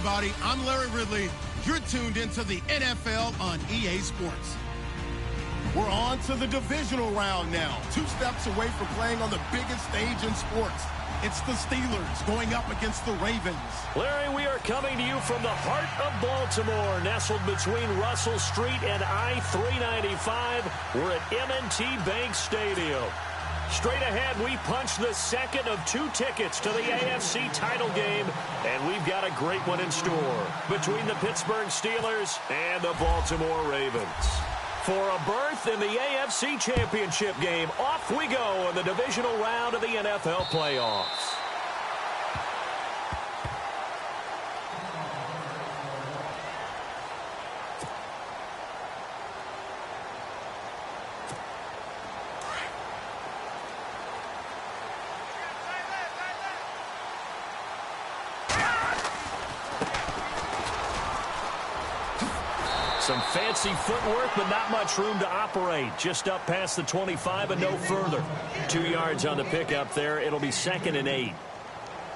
everybody. I'm Larry Ridley. You're tuned into the NFL on EA Sports. We're on to the divisional round now. 2 steps away from playing on the biggest stage in sports. It's the Steelers going up against the Ravens. Larry, we are coming to you from the heart of Baltimore, nestled between Russell Street and I-395. We're at M&T Bank Stadium. Straight ahead, we punch the second of 2 tickets to the AFC title game, and we've got a great one in store between the Pittsburgh Steelers and the Baltimore Ravens. For a berth in the AFC Championship game, off we go in the divisional round of the NFL playoffs. Some fancy footwork, but not much room to operate. Just up past the 25 and no further. 2 yards on the pickup there. It'll be 2nd and 8.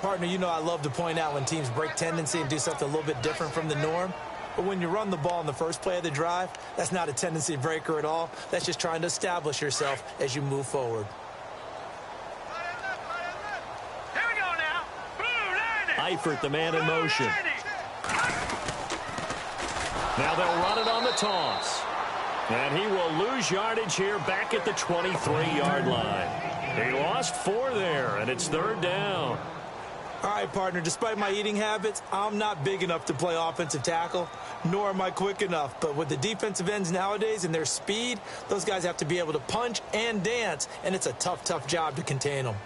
Partner, you know I love to point out when teams break tendency and do something a little bit different from the norm. But when you run the ball in the first play of the drive, that's not a tendency breaker at all. That's just trying to establish yourself as you move forward. Here we go now. Eifert, the man in motion. Now they'll run it on the toss. And he will lose yardage here back at the 23-yard line. He lost 4 there, and it's 3rd down. All right, partner, despite my eating habits, I'm not big enough to play offensive tackle, nor am I quick enough. But with the defensive ends nowadays and their speed, those guys have to be able to punch and dance, and it's a tough, tough job to contain them.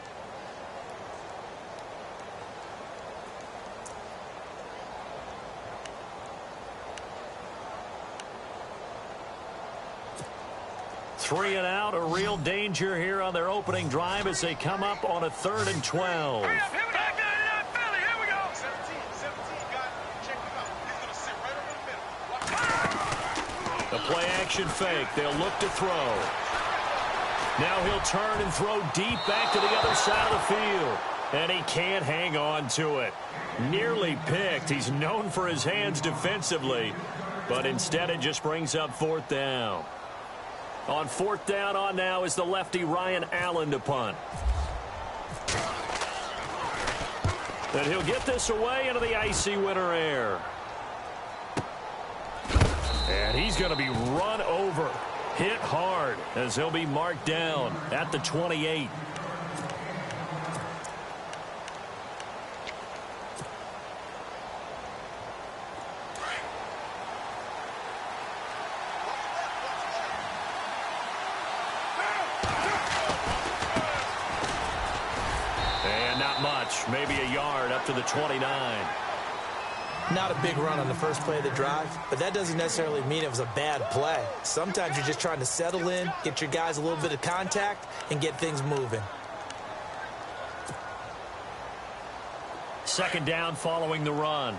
Three and out, a real danger here on their opening drive as they come up on a 3rd and 12. Hurry up, here we go. Here we go. 17, got it. Check him out. He's going to sit right over the middle. The play action fake. They'll look to throw. Now he'll turn and throw deep back to the other side of the field. And he can't hang on to it. Nearly picked. He's known for his hands defensively. But instead it just brings up 4th down. On 4th down on now is the lefty Ryan Allen to punt. And he'll get this away into the icy winter air. And he's going to be run over, hit hard, as he'll be marked down at the 28. Maybe a yard up to the 29. Not a big run on the first play of the drive, but that doesn't necessarily mean it was a bad play. Sometimes you're just trying to settle in, get your guys a little bit of contact, and get things moving. 2nd down following the run.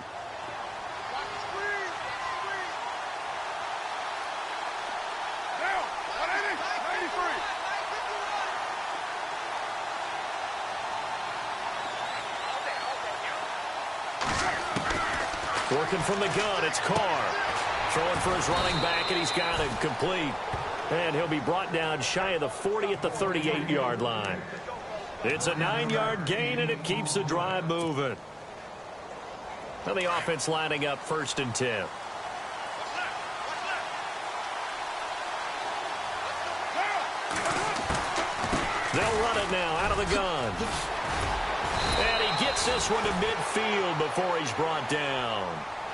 Working from the gun, it's Carr. Throwing for his running back, and he's got him complete. And he'll be brought down shy of the 40 at the 38-yard line. It's a 9-yard gain, and it keeps the drive moving. Now the offense lining up 1st and 10. They'll run it now out of the gun. And he gets this one to midfield before he's brought down.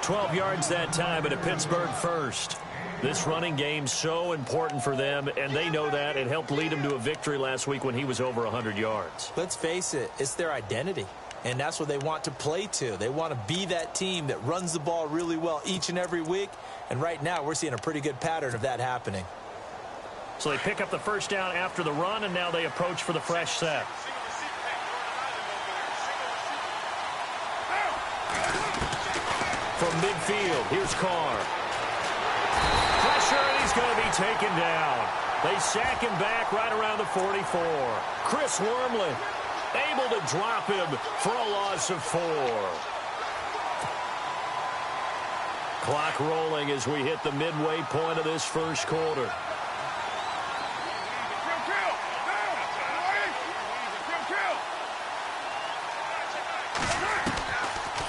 12 yards that time at a Pittsburgh first. This running game's so important for them, and they know that. It helped lead him to a victory last week when he was over 100 yards. Let's face it, it's their identity, and that's what they want to play to. They want to be that team that runs the ball really well each and every week, and right now we're seeing a pretty good pattern of that happening. So they pick up the 1st down after the run, and now they approach for the fresh set. From midfield, here's Carr. Pressure, and he's going to be taken down. They sack him back right around the 44. Chris Wormley able to drop him for a loss of 4. Clock rolling as we hit the midway point of this first quarter.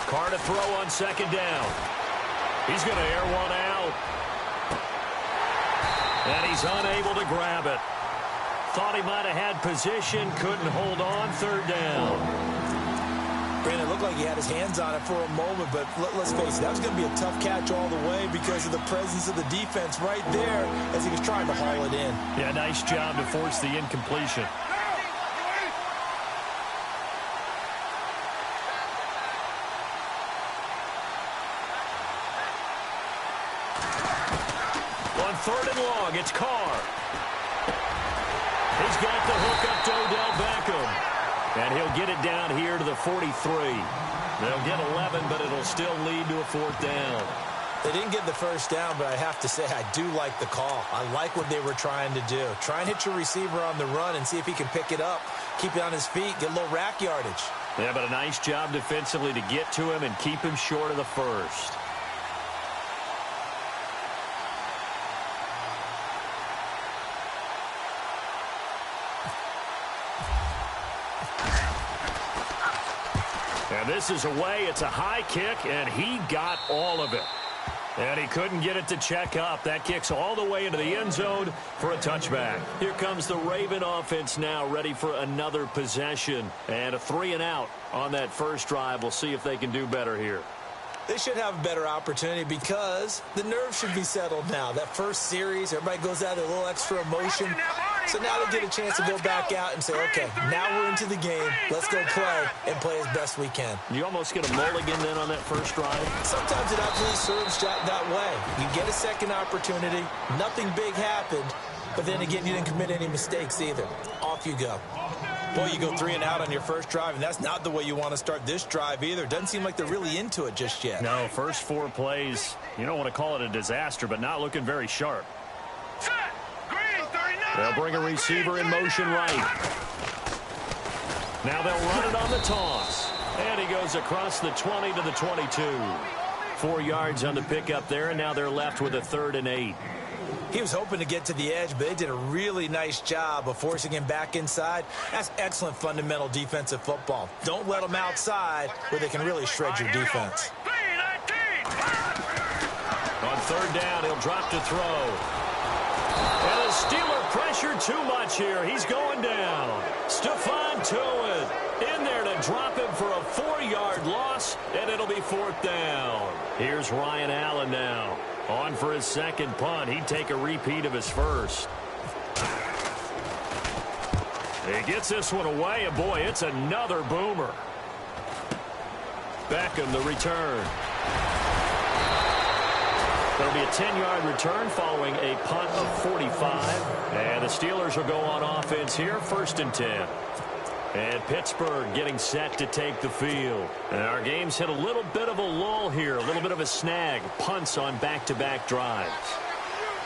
Carr to throw on second down. He's going to air one out. And he's unable to grab it. Thought he might have had position, couldn't hold on, third down. Brandon, it looked like he had his hands on it for a moment, but let's face it, that was going to be a tough catch all the way because of the presence of the defense right there as he was trying to haul it in. Yeah, nice job to force the incompletion. On third and long, it's Carr. He's got the hook up to Odell Beckham. And he'll get it down here to the 43. They'll get 11, but it'll still lead to a fourth down. They didn't get the first down, but I have to say I do like the call. I like what they were trying to do. Try and hit your receiver on the run and see if he can pick it up. Keep it on his feet, get a little rack yardage. Yeah, but a nice job defensively to get to him and keep him short of the first. And this is away. It's a high kick, and he got all of it. And he couldn't get it to check up. That kicks all the way into the end zone for a touchback. Here comes the Raven offense now, ready for another possession. And a 3-and-out on that first drive. We'll see if they can do better here. They should have a better opportunity because the nerves should be settled now. That first series, everybody goes out with a little extra emotion. So now they get a chance to go back out and say, okay, now we're into the game. Let's go play and play as best we can. You almost get a mulligan then on that first drive? Sometimes it absolutely serves that way. You get a second opportunity. Nothing big happened. But then again, you didn't commit any mistakes either. Off you go. Boy, you go 3-and-out on your first drive, and that's not the way you want to start this drive either. Doesn't seem like they're really into it just yet. No, first 4 plays, you don't want to call it a disaster, but not looking very sharp. They'll bring a receiver in motion right. Now they'll run it on the toss. And he goes across the 20 to the 22. 4 yards on the pickup there, and now they're left with a 3rd and 8. He was hoping to get to the edge, but they did a really nice job of forcing him back inside. That's excellent fundamental defensive football. Don't let them outside where they can really shred your defense. On 3rd down, he'll drop to throw. And the Steeler pressure too much here. He's going down. Stephon Tuitt in there to drop him for a 4-yard loss, and it'll be 4th down. Here's Ryan Allen now. On for his second punt. He'd take a repeat of his first. He gets this one away, and boy, it's another boomer. Beckham, the return. There'll be a 10-yard return following a punt of 45. And the Steelers will go on offense here, 1st and 10. And Pittsburgh getting set to take the field. And our game's hit a little bit of a lull here, a little bit of a snag. Punts on back-to-back drives.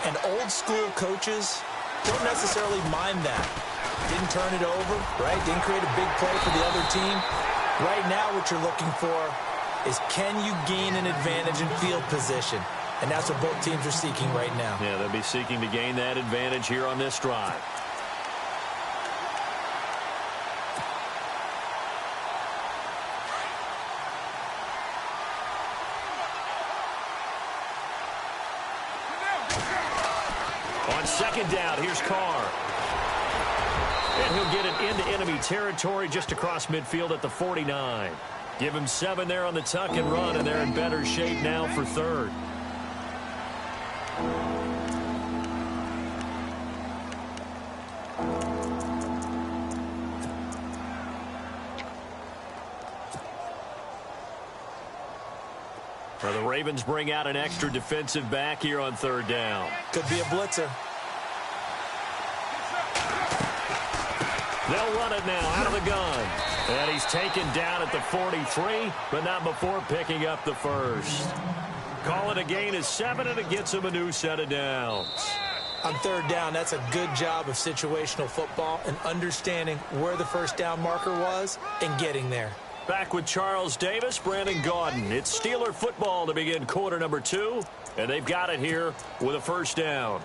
And old-school coaches don't necessarily mind that. Didn't turn it over, right? Didn't create a big play for the other team. Right now what you're looking for is can you gain an advantage in field position? And that's what both teams are seeking right now. Yeah, they'll be seeking to gain that advantage here on this drive. On 2nd down, here's Carr. And he'll get it into enemy territory just across midfield at the 49. Give him 7 there on the tuck and run, and they're in better shape now for 3rd. Well, the Ravens bring out an extra defensive back here on 3rd down. Could be a blitzer. They'll run it now out of the gun. And he's taken down at the 43, but not before picking up the first. Call it a gain of 7, and it gets him a new set of downs. On 3rd down, that's a good job of situational football and understanding where the first down marker was and getting there. Back with Charles Davis, Brandon Gaudin. It's Steeler football to begin quarter number 2, and they've got it here with a first down.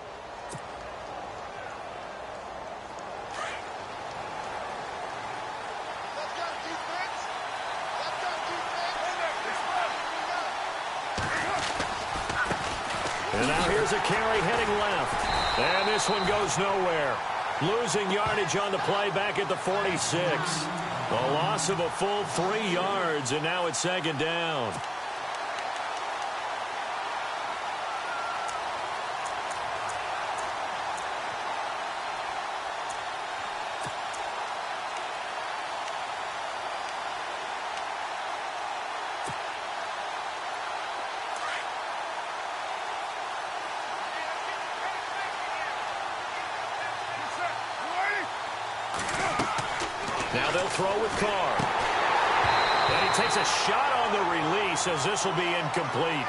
And now here's a carry heading left. And this one goes nowhere. Losing yardage on the play back at the 46. A loss of a full 3 yards, and now it's second down. Now they'll throw with Carr. And he takes a shot on the release as this will be incomplete.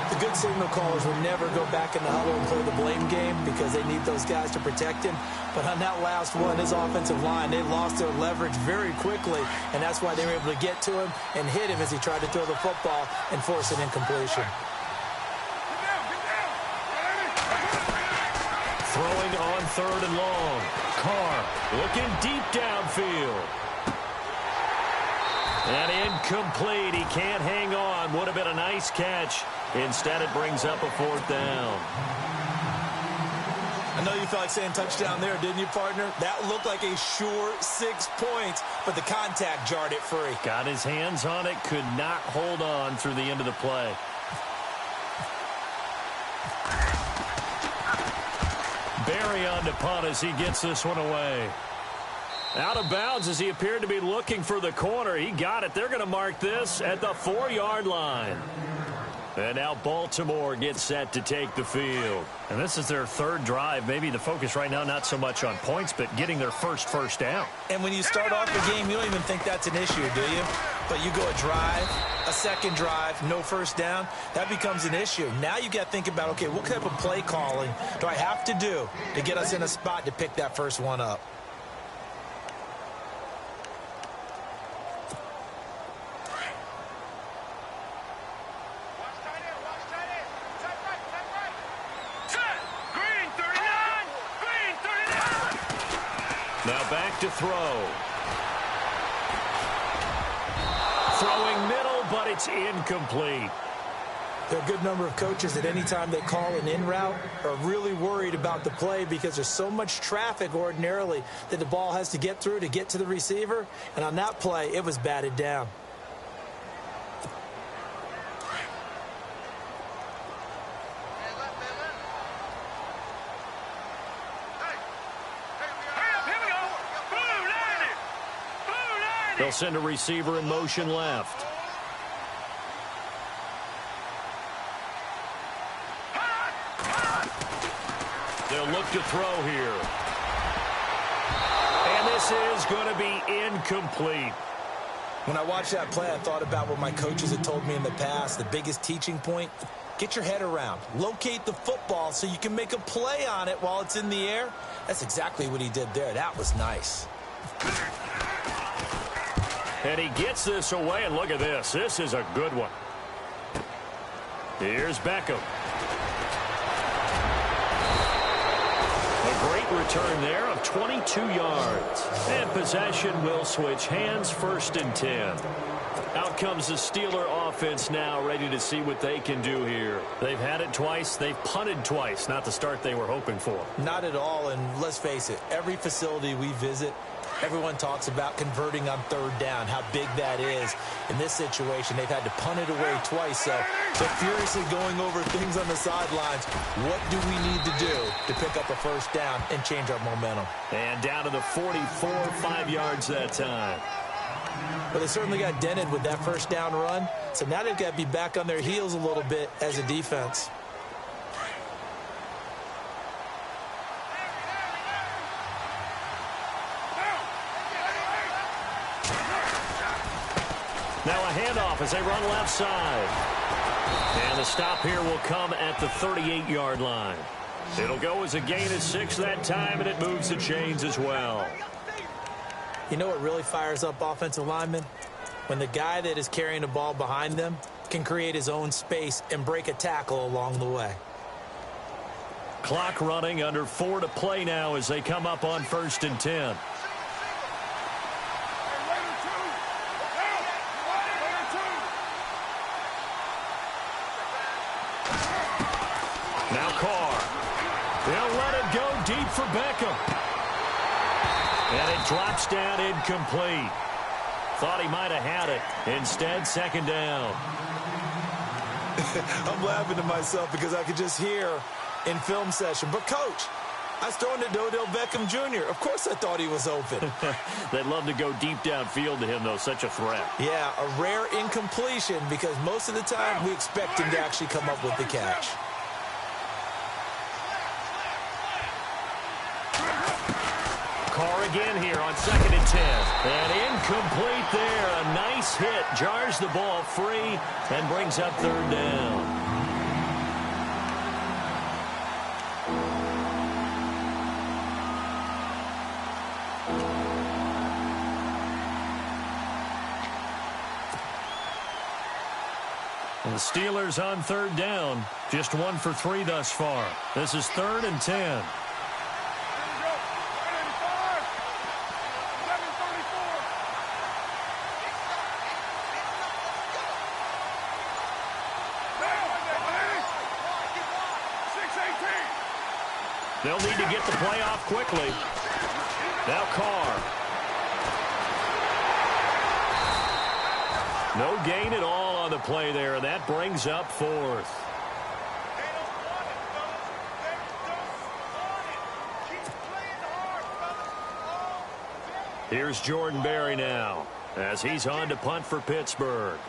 The good signal callers would never go back in the huddle and play the blame game because they need those guys to protect him. But on that last one, his offensive line, they lost their leverage very quickly, and that's why they were able to get to him and hit him as he tried to throw the football and force an incompletion. Throwing on 3rd and long. Carr looking deep downfield. And incomplete. He can't hang on. Would have been a nice catch. Instead, it brings up a 4th down. I know you felt like saying touchdown there, didn't you, partner? That looked like a sure 6 points, but the contact jarred it free. Got his hands on it. Could not hold on through the end of the play. Barry on to punt as he gets this one away. Out of bounds as he appeared to be looking for the corner. He got it. They're going to mark this at the 4-yard line. And now Baltimore gets set to take the field. And this is their 3rd drive. Maybe the focus right now not so much on points, but getting their first down. And when you start off the game, you don't even think that's an issue, do you? But you go a drive, a second drive, no first down, that becomes an issue. Now you got to think about, okay, what type of play calling do I have to do to get us in a spot to pick that first one up? Now back to throw. Throwing middle, but it's incomplete. There are a good number of coaches that any time they call an in route are really worried about the play because there's so much traffic ordinarily that the ball has to get through to get to the receiver. And on that play, it was batted down. They'll send a receiver in motion left. They'll look to throw here. And this is going to be incomplete. When I watched that play, I thought about what my coaches had told me in the past. The biggest teaching point, get your head around. Locate the football so you can make a play on it while it's in the air. That's exactly what he did there. That was nice. And he gets this away, and look at this. This is a good one. Here's Beckham. A great return there of 22 yards. And possession will switch hands, 1st and 10. Out comes the Steeler offense now, ready to see what they can do here. They've had it twice. They've punted twice. Not the start they were hoping for. Not at all, and let's face it, every facility we visit, everyone talks about converting on 3rd down, how big that is. In this situation, they've had to punt it away twice, so they're furiously going over things on the sidelines. What do we need to do to pick up a 1st down and change our momentum? And down to the 44, 5 yards that time. But they certainly got dented with that 1st down run, so now they've got to be back on their heels a little bit as a defense. Now a handoff as they run left side. And the stop here will come at the 38-yard line. It'll go as a gain of 6 that time, and it moves the chains as well. You know what really fires up offensive linemen? when the guy that is carrying the ball behind them can create his own space and break a tackle along the way. Clock running, under 4 to play now as they come up on 1st and 10. Now Carr. They'll let it go deep for Beckham. And it drops down incomplete. Thought he might have had it. Instead, 2nd down. I'm laughing to myself because I could just hear in film session, but coach, I was throwing to Odell Beckham Jr. Of course I thought he was open. They'd love to go deep downfield to him, though. Such a threat. Yeah, a rare incompletion because most of the time we expect him to actually come up with the catch. Carr again here on 2nd and 10. And incomplete there. A nice hit. Jars the ball free and brings up 3rd down. And the Steelers on 3rd down. Just 1 for 3 thus far. This is 3rd and 10. They'll need to get the play off quickly. Now Carr. No gain at all on the play there, and that brings up 4th. Here's Jordan Berry now, as he's on to punt for Pittsburgh.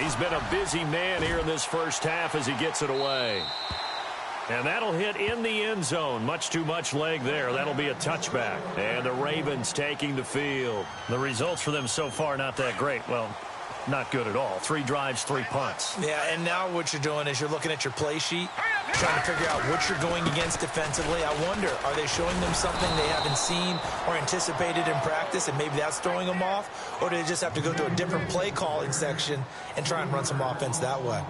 He's been a busy man here in this first half as he gets it away. And that'll hit in the end zone. Much too much leg there. That'll be a touchback. And the Ravens taking the field. The results for them so far not that great. Well, not good at all. 3 drives, 3 punts. Yeah, and now what you're doing is you're looking at your play sheet, trying to figure out what you're going against defensively. I wonder, are they showing them something they haven't seen or anticipated in practice, and maybe that's throwing them off? Or do they just have to go to a different play calling section and try and run some offense that way?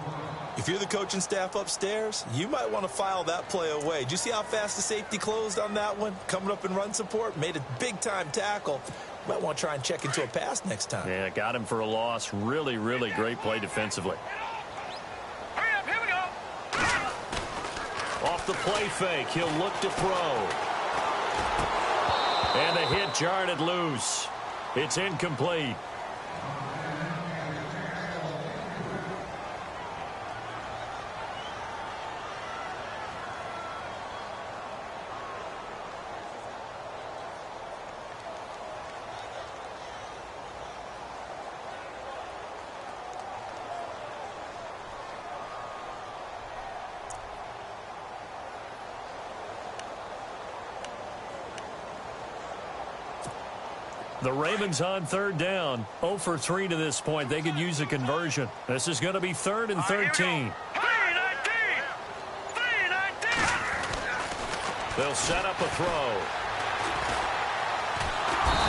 If you're the coaching staff upstairs, you might want to file that play away. Did you see how fast the safety closed on that one? Coming up in run support, made a big-time tackle. Might want to try and check into a pass next time. Yeah, got him for a loss. Really, really great play defensively. Hurry up, here we go. Off the play fake, he'll look to throw. And the hit jarred it loose. It's incomplete. The Ravens on 3rd down. 0 for 3 to this point. They could use a conversion. This is going to be 3rd and 13. They'll set up a throw.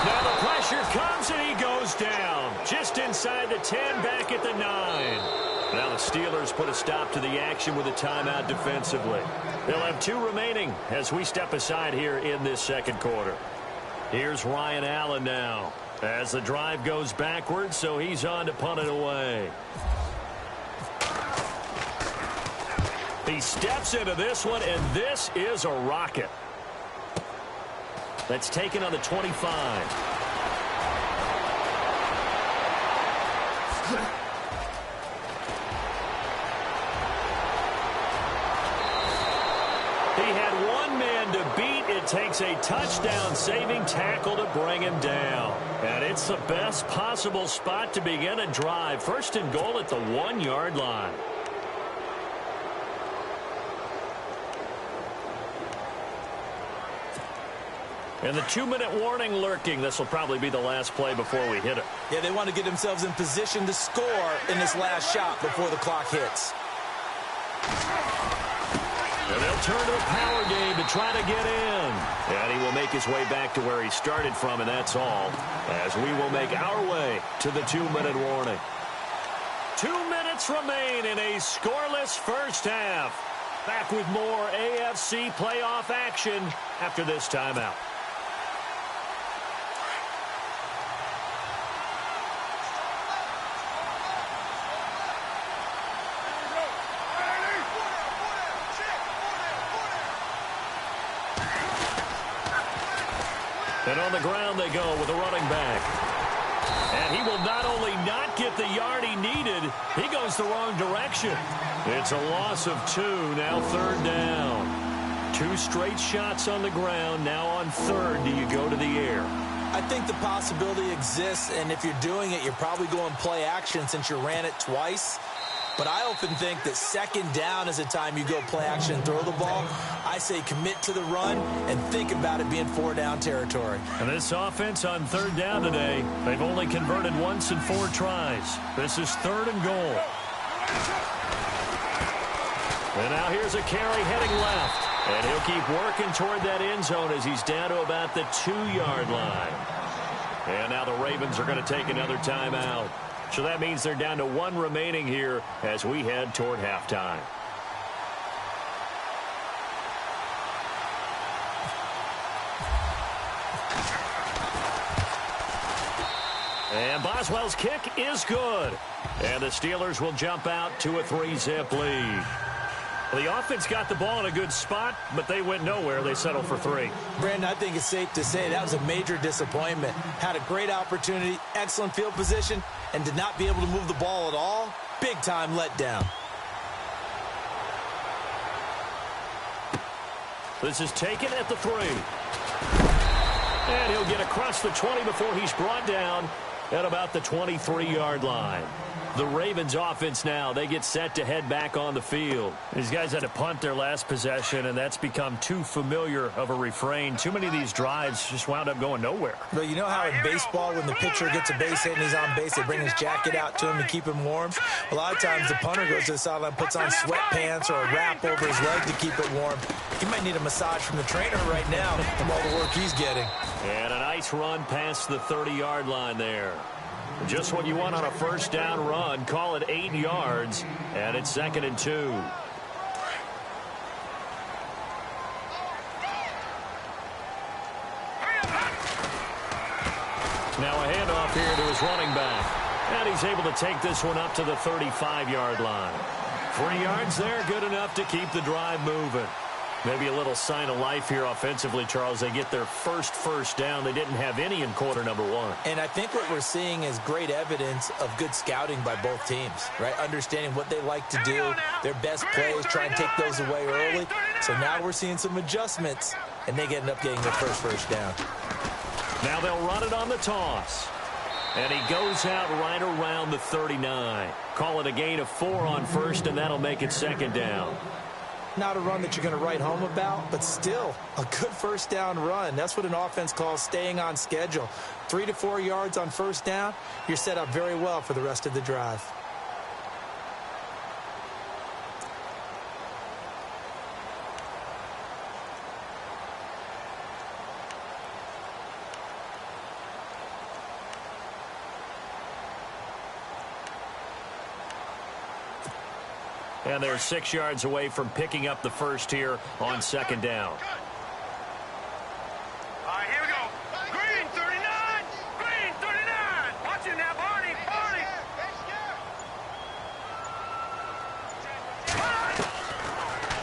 Now the pressure comes and he goes down. Just inside the 10, back at the 9. Now the Steelers put a stop to the action with a timeout defensively. They'll have 2 remaining as we step aside here in this second quarter. Here's Ryan Allen now as the drive goes backwards, so he's on to punt it away. He steps into this one, and this is a rocket. That's taken on the 25. He had one man to beat. It takes a touchdown-saving tackle to bring him down. And it's the best possible spot to begin a drive. 1st and goal at the 1-yard line. And the 2-minute warning lurking. This will probably be the last play before we hit it. Yeah, they want to get themselves in position to score in this last shot before the clock hits. return to the power game to try to get in. And he will make his way back to where he started from, and that's all, as we will make our way to the 2-minute warning. 2 minutes remain in a scoreless first half. Back with more AFC playoff action after this timeout. And on the ground they go with a running back. And he will not only not get the yard he needed, he goes the wrong direction. It's a loss of 2, now 3rd down. 2 straight shots on the ground. Now on 3rd, do you go to the air? I think the possibility exists, and if you're doing it, you're probably going play action since you ran it twice. But I often think that 2nd down is a time you go play action and throw the ball. I say commit to the run and think about it being 4-down territory. And this offense on 3rd down today, they've only converted once in 4 tries. This is 3rd and goal. And now here's a carry heading left. And he'll keep working toward that end zone as he's down to about the 2-yard line. And now the Ravens are going to take another timeout. So that means they're down to 1 remaining here as we head toward halftime. And Boswell's kick is good. And the Steelers will jump out to a 3-zip lead. The offense got the ball in a good spot, but they went nowhere. They settled for 3. Brandon, I think it's safe to say that was a major disappointment. Had a great opportunity, excellent field position, and did not be able to move the ball at all. Big-time letdown. This is taken at the 3. And he'll get across the 20 before he's brought down at about the 23-yard line. The Ravens offense now, they get set to head back on the field. These guys had to punt their last possession, and that's become too familiar of a refrain. Too many of these drives just wound up going nowhere. Well, you know how in baseball, when the pitcher gets a base hit and he's on base, they bring his jacket out to him to keep him warm? A lot of times the punter goes to the sideline, puts on sweatpants or a wrap over his leg to keep it warm. He might need a massage from the trainer right now from all the work he's getting. And a nice run past the 30-yard line there. Just what you want on a 1st down run. Call it 8 yards, and it's 2nd and 2. Now a handoff here to his running back. And he's able to take this one up to the 35-yard line. 3 yards there, good enough to keep the drive moving. Maybe a little sign of life here offensively, Charles. They get their first down. They didn't have any in quarter number 1. And I think what we're seeing is great evidence of good scouting by both teams, right? Understanding what they like to do, their best plays, try and take those away early. So now we're seeing some adjustments, and they end up getting their first down. Now they'll run it on the toss. And he goes out right around the 39. Call it a gain of 4 on 1st, and that'll make it 2nd down. Not a run that you're going to write home about, but still a good 1st down run. That's what an offense calls staying on schedule. 3 to 4 yards on 1st down, you're set up very well for the rest of the drive. And they're 6 yards away from picking up the 1st here on 2nd down. All right, here we go. Green 39. Green 39. Watch it now, Barney.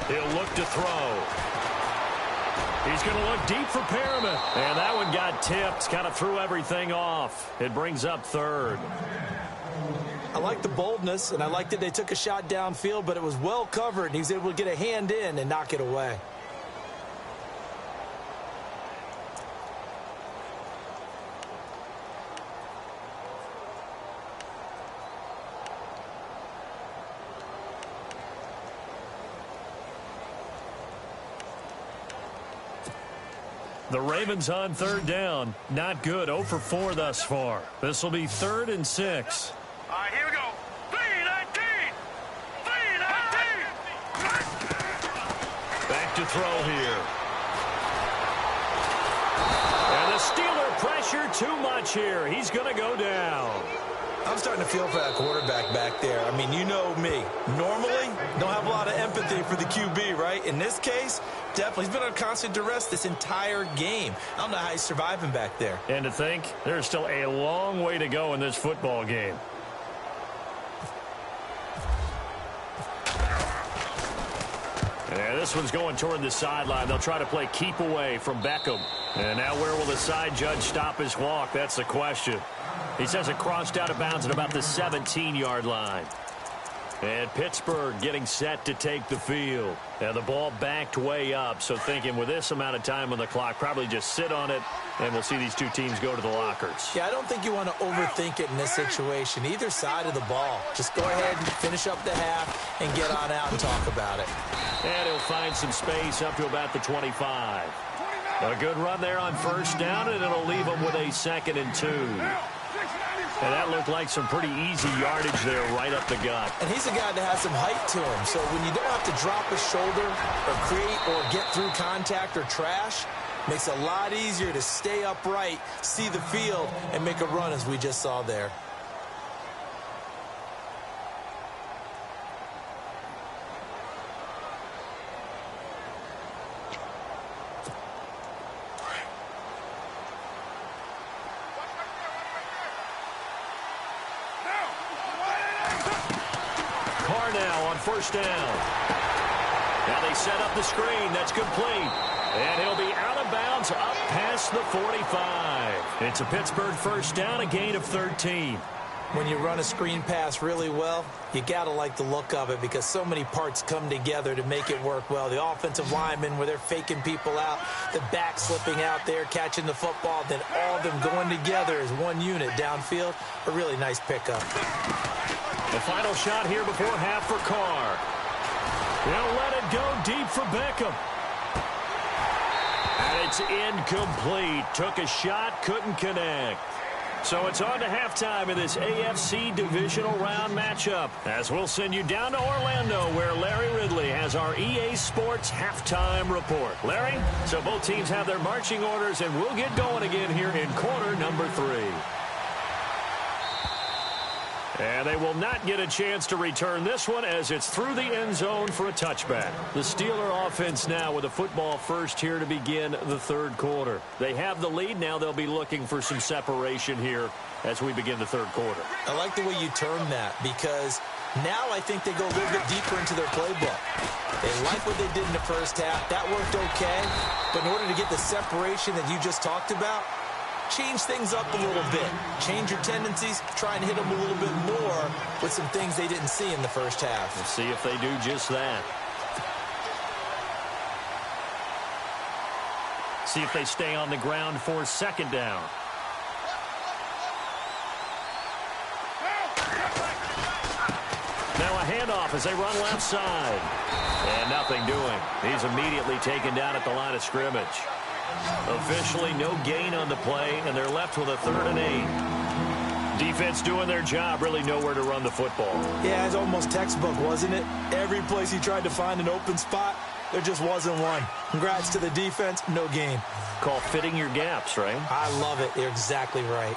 He'll look to throw. He's going to look deep for Perriman. And that one got tipped. Kind of threw everything off. It brings up 3rd. I like the boldness, and I like that they took a shot downfield, but it was well covered, and he was able to get a hand in and knock it away. The Ravens on 3rd down. Not good. 0 for 4 thus far. This will be 3rd and 6. All right, here we go. 3-19. 3-19. Back back to throw here. And the Steeler pressure too much here. He's going to go down. I'm starting to feel for that quarterback back there. I mean, you know me. Normally, don't have a lot of empathy for the QB, right? In this case, definitely. He's been on constant duress this entire game. I don't know how he's surviving back there. And to think, there's still a long way to go in this football game. And this one's going toward the sideline. They'll try to play keep away from Beckham. And now where will the side judge stop his walk? That's the question. He says it crossed out of bounds at about the 17-yard line. And Pittsburgh getting set to take the field. Now the ball backed way up, so thinking with this amount of time on the clock, probably just sit on it, and we'll see these two teams go to the lockers. Yeah, I don't think you want to overthink it in this situation. Either side of the ball. Just go ahead and finish up the half and get on out and talk about it. And he'll find some space up to about the 25. A good run there on first down, and it'll leave him with a 2nd and 2. And that looked like some pretty easy yardage there right up the gut. And he's a guy that has some height to him. So when you don't have to drop a shoulder or create or get through contact or trash, makes it a lot easier to stay upright, see the field, and make a run as we just saw there. First down. Now they set up the screen. That's complete. And he'll be out of bounds up past the 45. It's a Pittsburgh first down, a gain of 13. When you run a screen pass really well, you got to like the look of it because so many parts come together to make it work well. The offensive linemen where they're faking people out, the back slipping out there, catching the football, then all of them going together as one unit downfield. A really nice pickup. The final shot here before half for Carr. They'll let it go deep for Beckham. And it's incomplete. Took a shot, couldn't connect. So it's on to halftime in this AFC divisional round matchup. As we'll send you down to Orlando where Larry Ridley has our EA Sports halftime report. Larry, so both teams have their marching orders and we'll get going again here in quarter number 3. And they will not get a chance to return this one as it's through the end zone for a touchback. The Steeler offense now with a football first here to begin the third quarter. They have the lead. Now they'll be looking for some separation here as we begin the third quarter. I like the way you term that because now I think they go a little bit deeper into their playbook. They like what they did in the first half. That worked okay. But in order to get the separation that you just talked about, change things up a little bit. Change your tendencies. Try and hit them a little bit more with some things they didn't see in the first half. Let's see if they do just that. See if they stay on the ground for second down. Now a handoff as they run left side. And nothing doing. He's immediately taken down at the line of scrimmage. Officially no gain on the play, and they're left with a 3rd and 8. Defense doing their job, really nowhere to run the football. Yeah, it's almost textbook, wasn't it? Every place he tried to find an open spot, there just wasn't one. Congrats to the defense, no gain. Call fitting your gaps, right? I love it. You're exactly right.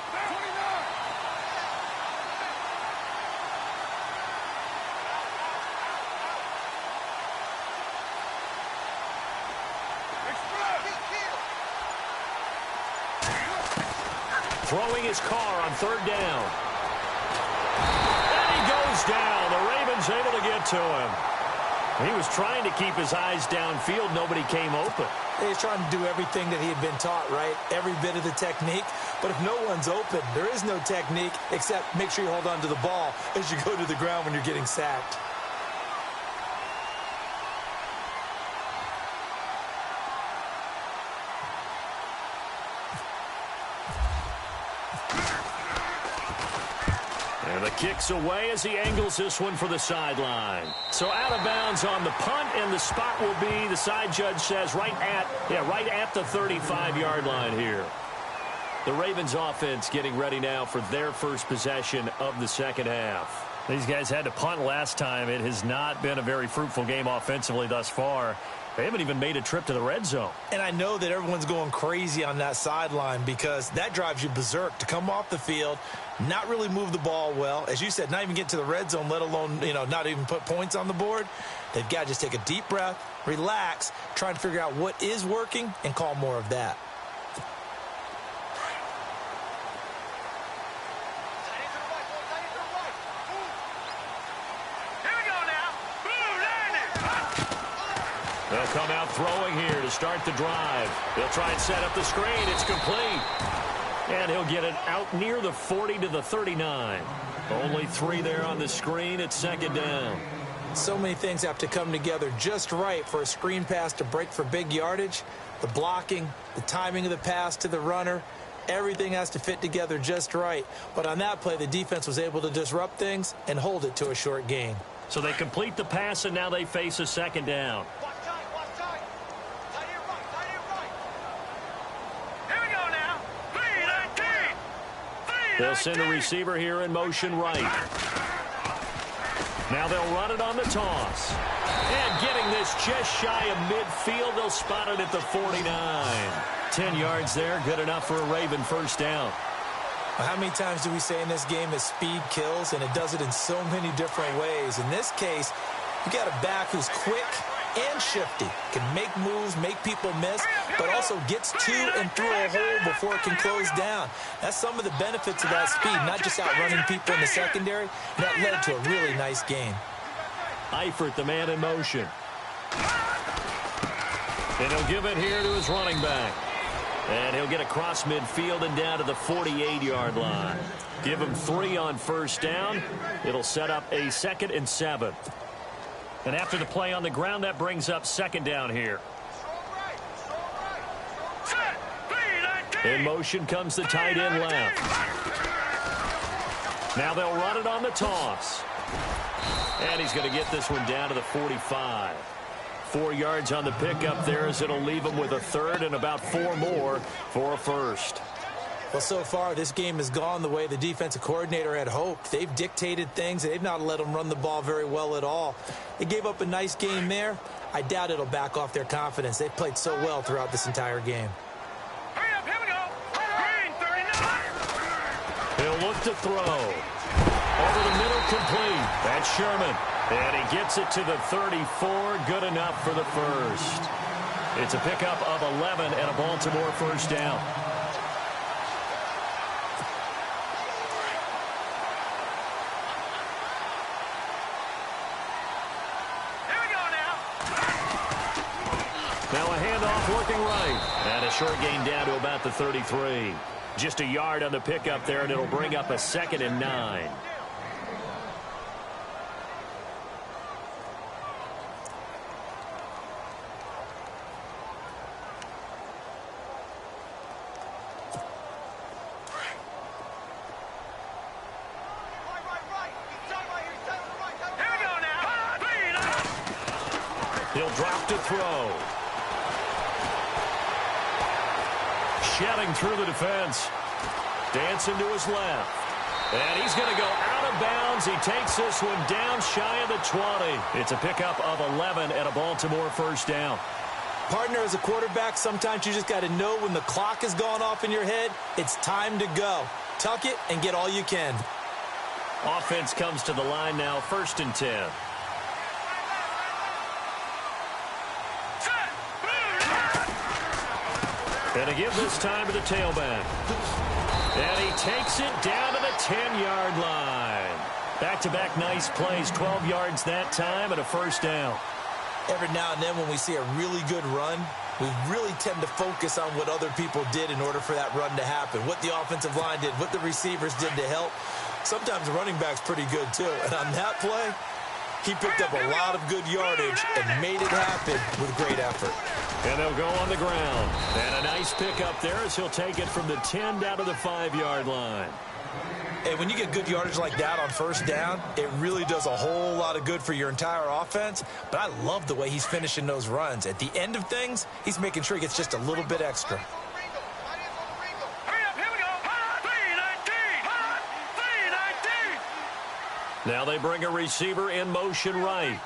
Throwing his car on 3rd down. And he goes down. The Ravens able to get to him. He was trying to keep his eyes downfield. Nobody came open. He's trying to do everything that he had been taught, right? Every bit of the technique. But if no one's open, there is no technique except make sure you hold on to the ball as you go to the ground when you're getting sacked. And the kick's away as he angles this one for the sideline. So out of bounds on the punt, and the spot will be, the side judge says, right at the 35-yard line here. The Ravens offense getting ready now for their first possession of the second half. These guys had to punt last time. It has not been a very fruitful game offensively thus far. They haven't even made a trip to the red zone. And I know that everyone's going crazy on that sideline because that drives you berserk to come off the field, not really move the ball well. As you said, not even get to the red zone, let alone, not even put points on the board. They've got to just take a deep breath, relax, try and figure out what is working, and call more of that. They'll come out throwing here to start the drive. They'll try and set up the screen. It's complete. And he'll get it out near the 40 to the 39. Only 3 there on the screen. It's second down. So many things have to come together just right for a screen pass to break for big yardage. The blocking, the timing of the pass to the runner, everything has to fit together just right. But on that play, the defense was able to disrupt things and hold it to a short gain. So they complete the pass, and now they face a second down. They'll send a receiver here in motion right. Now they'll run it on the toss. And getting this just shy of midfield, they'll spot it at the 49. 10 yards there, good enough for a Raven first down. Well, how many times do we say in this game that speed kills, and it does it in so many different ways? In this case, you got a back who's quick and shifty, can make moves, make people miss, but also gets to and through a hole before it can close down. That's some of the benefits of that speed, not just outrunning people in the secondary. That led to a really nice gain. Eifert, the man in motion. And he'll give it here to his running back. And he'll get across midfield and down to the 48-yard line. Give him 3 on first down. It'll set up a 2nd and 7. And after the play on the ground, that brings up second down here. In motion comes the tight end left. Now they'll run it on the toss. And he's going to get this one down to the 45. 4 yards on the pickup there as it'll leave him with a 3rd and about 4 more for a first. Well, so far, this game has gone the way the defensive coordinator had hoped. They've dictated things. They've not let them run the ball very well at all. They gave up a nice game there. I doubt it'll back off their confidence. They've played so well throughout this entire game. Hurry up, here we go. Green, 39. He'll look to throw. Over the middle, complete. That's Sherman. And he gets it to the 34. Good enough for the first. It's a pickup of 11 and a Baltimore first down. Now a handoff working right. And a short gain down to about the 33. Just a yard on the pickup there, and it'll bring up a 2nd and 9. He'll drop to throw. Shedding through the defense. Dancing to his left. And he's going to go out of bounds. He takes this one down shy of the 20. It's a pickup of 11 and a Baltimore first down. Partner, as a quarterback, sometimes you just got to know when the clock has gone off in your head, it's time to go. Tuck it and get all you can. Offense comes to the line now, 1st and 10. And a give this time to the tailback. And he takes it down to the 10-yard line. Back-to-back nice plays, 12 yards that time and a first down. Every now and then when we see a really good run, we really tend to focus on what other people did in order for that run to happen, what the offensive line did, what the receivers did to help. Sometimes the running back's pretty good, too. And on that play, he picked up a lot of good yardage and made it happen with great effort. And they'll go on the ground. And a nice pickup there as he'll take it from the 10 down to the 5-yard line. And when you get good yardage like that on first down, it really does a whole lot of good for your entire offense. But I love the way he's finishing those runs. At the end of things, he's making sure he gets just a little bit extra. Now they bring a receiver in motion right.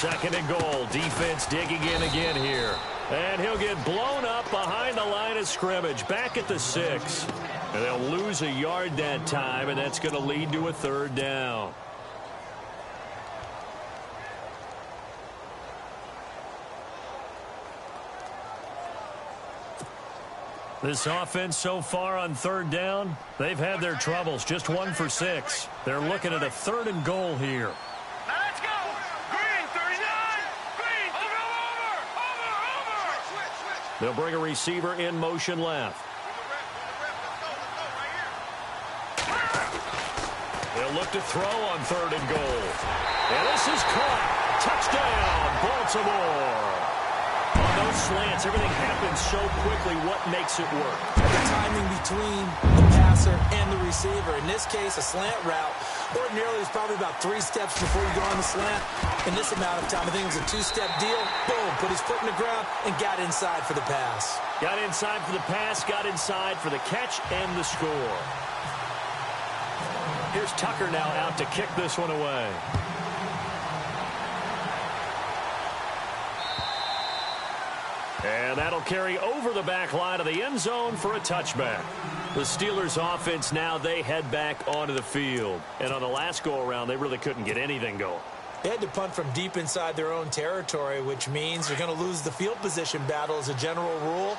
Second and goal. Defense digging in again here. And he'll get blown up behind the line of scrimmage. Back at the 6. And they'll lose a yard that time, and that's going to lead to a third down. This offense so far on third down, they've had their troubles. Just 1 for 6. They're looking at a third and goal here. Now let's go. Green, 39. Green, over. They'll bring a receiver in motion left. They'll look to throw on third and goal. And this is caught. Touchdown, Baltimore. On those slants, everything happens so quickly. What makes it work? The timing between the passer and the receiver. In this case, a slant route. Ordinarily, it's probably about 3 steps before you go on the slant. In this amount of time, I think it was a 2-step deal. Boom, put his foot in the ground and got inside for the pass. Got inside for the pass, got inside for the catch and the score. Here's Tucker now out to kick this one away. And that'll carry over the back line of the end zone for a touchback. The Steelers offense now, they head back onto the field. And on the last go-around, they really couldn't get anything going. They had to punt from deep inside their own territory, which means you're going to lose the field position battle as a general rule.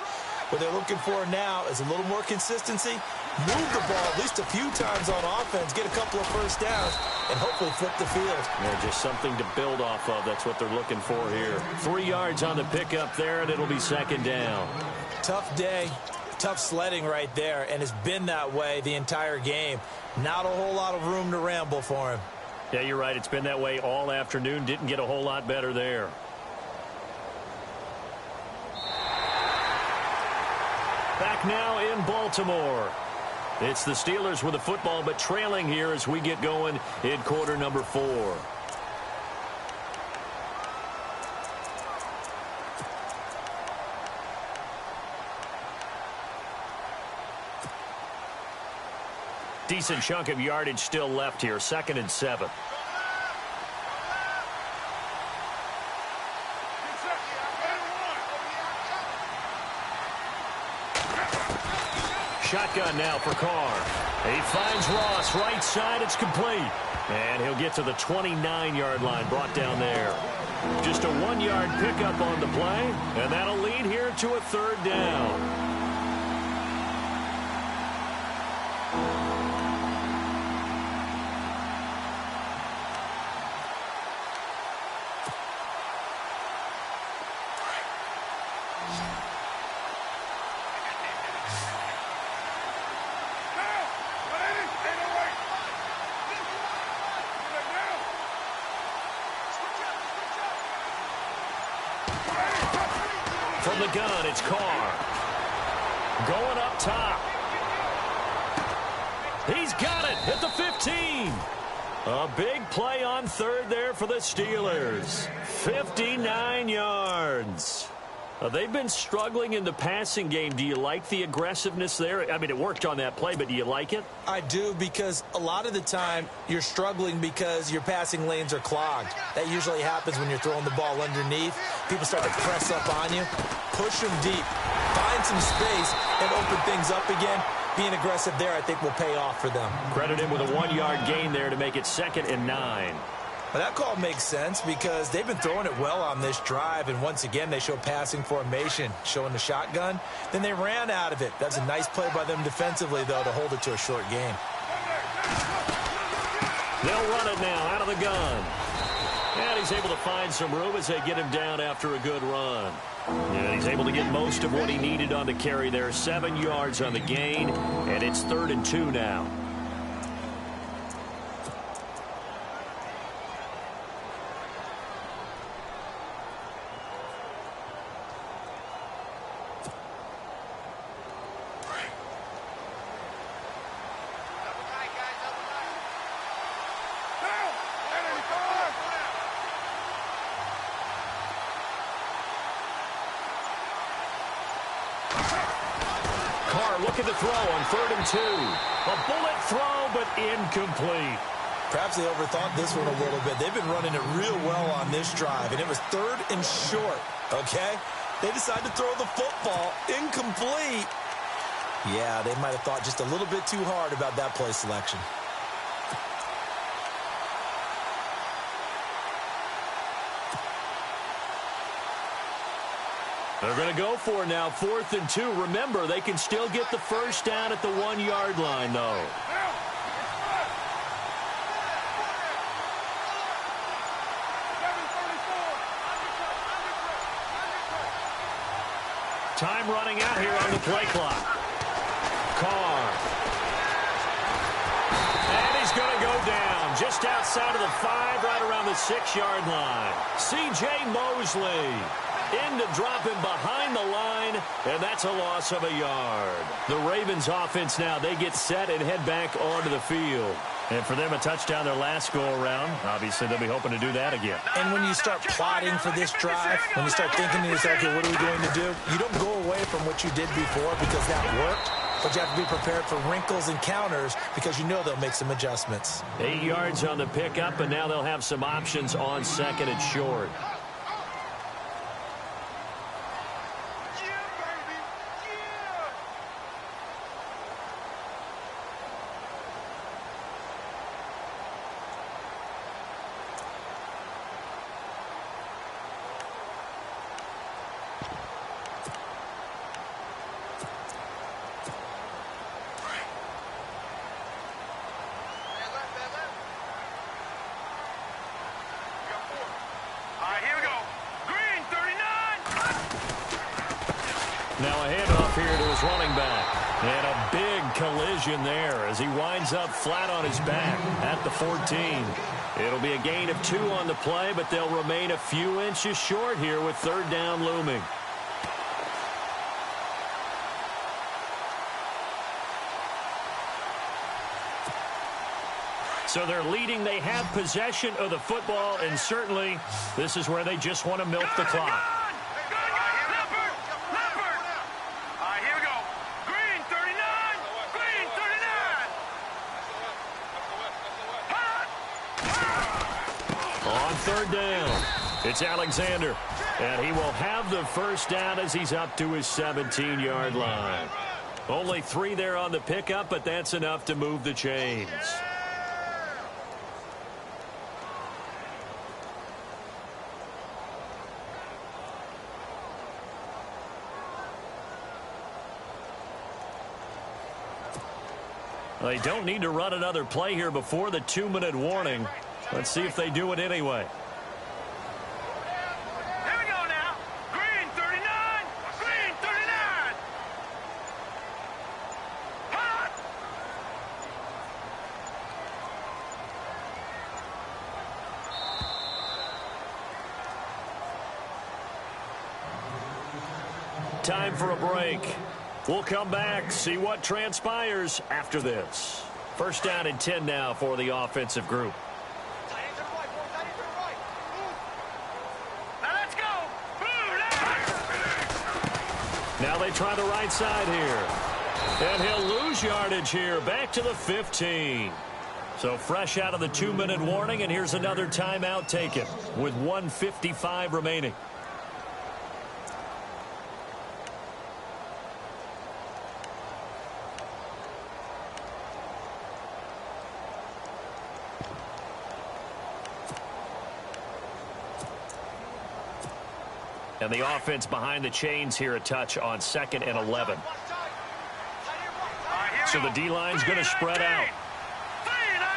What they're looking for now is a little more consistency, move the ball at least a few times on offense, get a couple of first downs, and hopefully flip the field. Yeah, just something to build off of. That's what they're looking for here. 3 yards on the pickup there, and it'll be second down. Tough day, tough sledding right there, and it's been that way the entire game. Not a whole lot of room to ramble for him. Yeah, you're right. It's been that way all afternoon. Didn't get a whole lot better there. Back now in Baltimore. It's the Steelers with the football, but trailing here as we get going in quarter number 4. Decent chunk of yardage still left here. 2nd and 7. Shotgun now for Carr. He finds Ross right side. It's complete. And he'll get to the 29-yard line, brought down there. Just a 1-yard pickup on the play, and that'll lead here to a third down. From the gun, it's Carr. Going up top. He's got it at the 15. A big play on third there for the Steelers. 59 yards. They've been struggling in the passing game. Do you like the aggressiveness there? I mean, it worked on that play, but do you like it? I do, because a lot of the time you're struggling because your passing lanes are clogged. That usually happens when you're throwing the ball underneath. People start to press up on you. Push them deep. Find some space and open things up again. Being aggressive there, I think, will pay off for them. Credit him with a 1-yard gain there to make it 2nd and 9. Well, that call makes sense because they've been throwing it well on this drive, and once again they show passing formation, showing the shotgun. Then they ran out of it. That's a nice play by them defensively, though, to hold it to a short game. They'll run it now out of the gun. And he's able to find some room as they get him down after a good run. And he's able to get most of what he needed on the carry there. 7 yards on the gain, and it's 3rd and 2 now. Carr looking to throw on 3rd and 2. A bullet throw, but incomplete. Perhaps they overthought this one a little bit. They've been running it real well on this drive, and it was 3rd and short, okay? They decided to throw the football incomplete. Yeah, they might have thought just a little bit too hard about that play selection. They're going to go for it now, 4th and 2. Remember, they can still get the first down at the 1-yard line, though. Time running out here on the play clock. Carr. And he's going to go down just outside of the 5, right around the 6-yard line. C.J. Mosley into dropping behind the line, and that's a loss of a yard. The Ravens offense now, they get set and head back onto the field. And for them, a touchdown their last go-around. Obviously, they'll be hoping to do that again. And when you start plotting for this drive, when you start thinking to yourself, okay, what are we going to do? You don't go away from what you did before because that worked, but you have to be prepared for wrinkles and counters because you know they'll make some adjustments. 8 yards on the pickup, and now they'll have some options on 2nd and short. Now a handoff here to his running back. And a big collision there as he winds up flat on his back at the 14. It'll be a gain of 2 on the play, but they'll remain a few inches short here with 3rd down looming. So they're leading. They have possession of the football, and certainly this is where they just want to milk the clock. On 3rd down, it's Alexander, and he will have the first down as he's up to his 17-yard line. Only 3 there on the pickup, but that's enough to move the chains. They don't need to run another play here before the 2-minute warning. Let's see if they do it anyway. Here we go now. Green 39. Green 39. Hot. Time for a break. We'll come back, see what transpires after this. First down and 10 now for the offensive group. Now they try the right side here. And he'll lose yardage here, back to the 15. So fresh out of the 2-minute warning, and here's another timeout taken with 1:55 remaining. And the offense behind the chains here, a touch on 2nd and 11. So the D-line's going to spread out.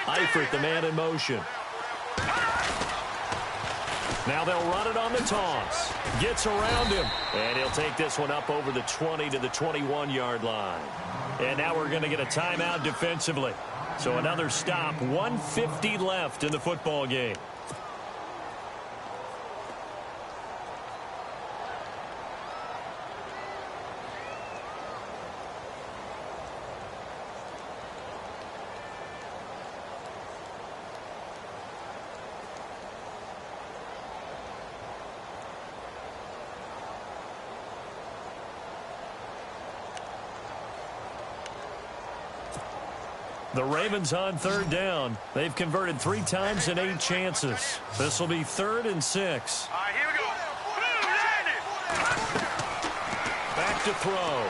Eifert, the man in motion. Now they'll run it on the toss. Gets around him. And he'll take this one up over the 20 to the 21-yard line. And now we're going to get a timeout defensively. So another stop, 1:50 left in the football game. The Ravens on third down. They've converted 3 times in 8 chances. This will be 3rd and 6. All right, here we go. Back to throw.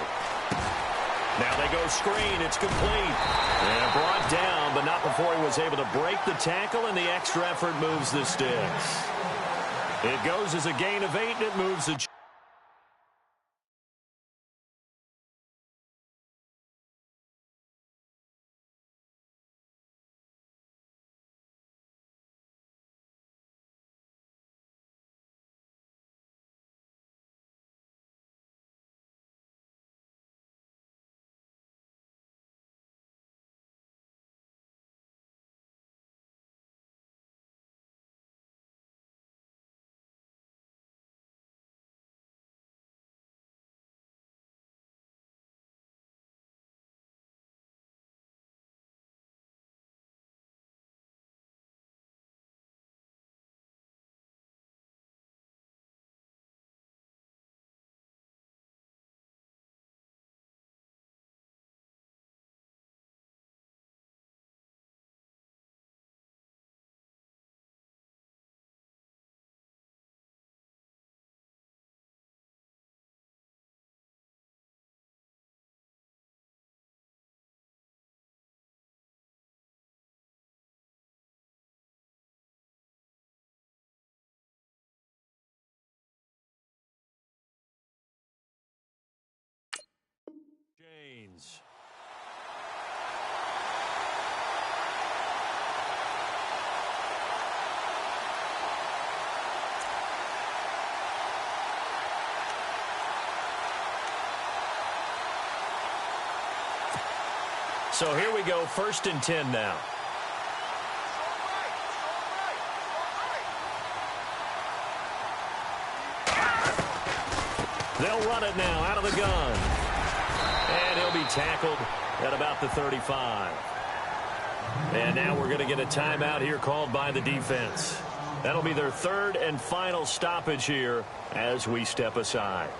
Now they go screen. It's complete. And brought down, but not before he was able to break the tackle, and the extra effort moves the sticks. It goes as a gain of 8, and it moves the James. So here we go, 1st and 10 now. They'll run it now out of the gun. And he'll be tackled at about the 35. And now we're going to get a timeout here called by the defense. That'll be their 3rd and final stoppage here as we step aside.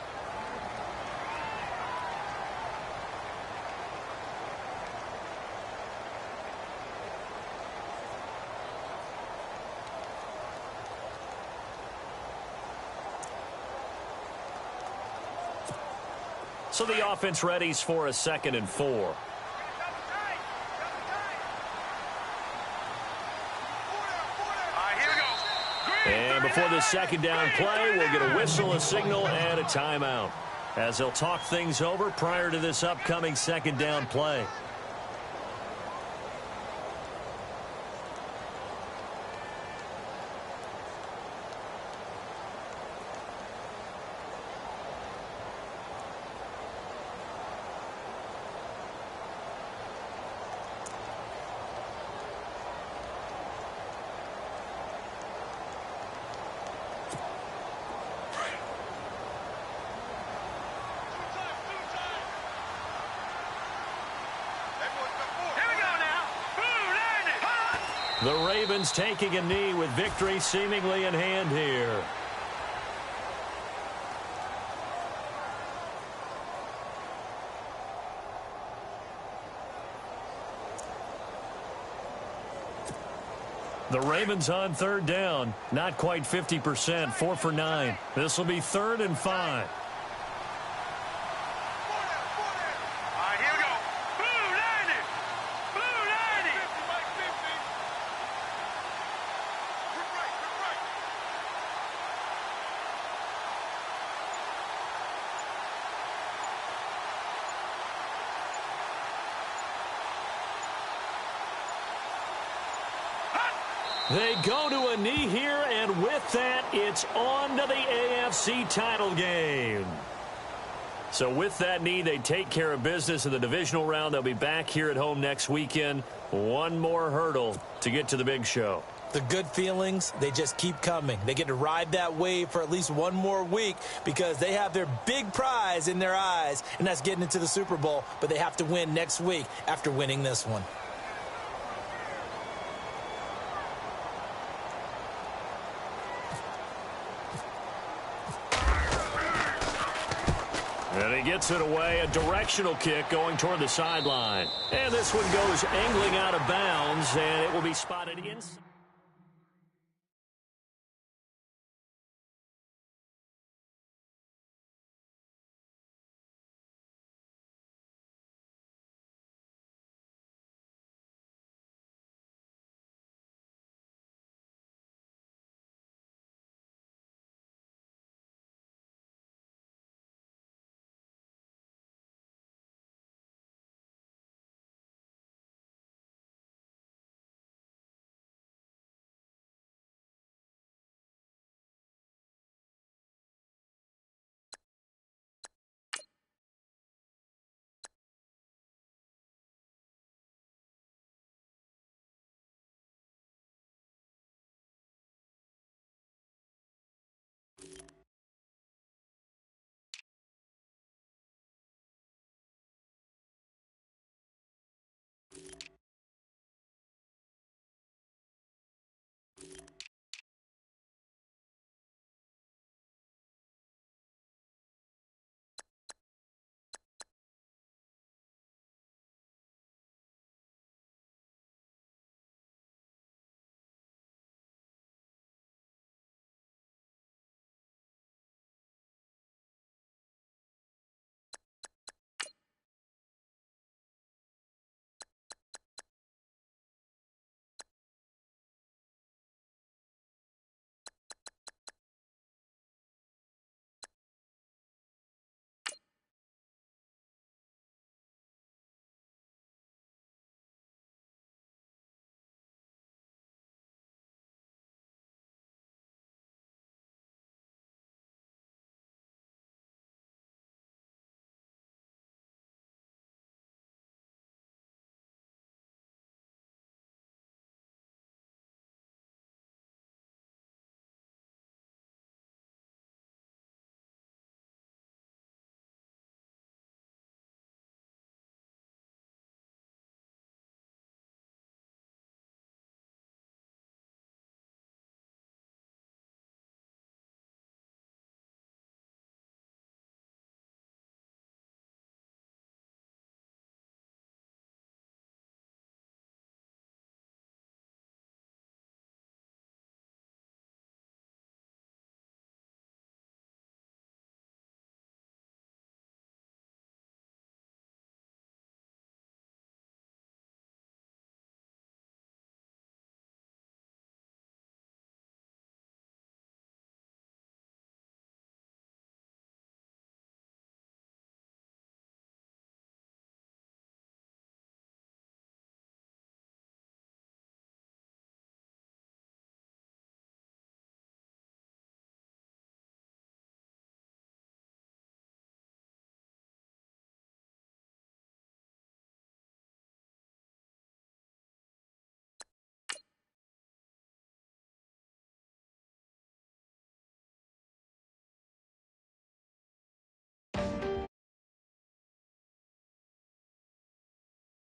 So the offense readies for a 2nd and 4. And before the 2nd down play, we'll get a whistle, a signal, and a timeout, as they'll talk things over prior to this upcoming 2nd down play. The Ravens taking a knee with victory seemingly in hand here. The Ravens on 3rd down. Not quite 50%, 4 for 9. This will be 3rd and 5. They go to a knee here, and with that, it's on to the AFC title game. So with that knee, they take care of business in the divisional round. They'll be back here at home next weekend. One more hurdle to get to the big show. The good feelings, they just keep coming. They get to ride that wave for at least one more week because they have their big prize in their eyes, and that's getting into the Super Bowl. But they have to win next week after winning this one. And he gets it away, a directional kick going toward the sideline. And this one goes angling out of bounds, and it will be spotted inside.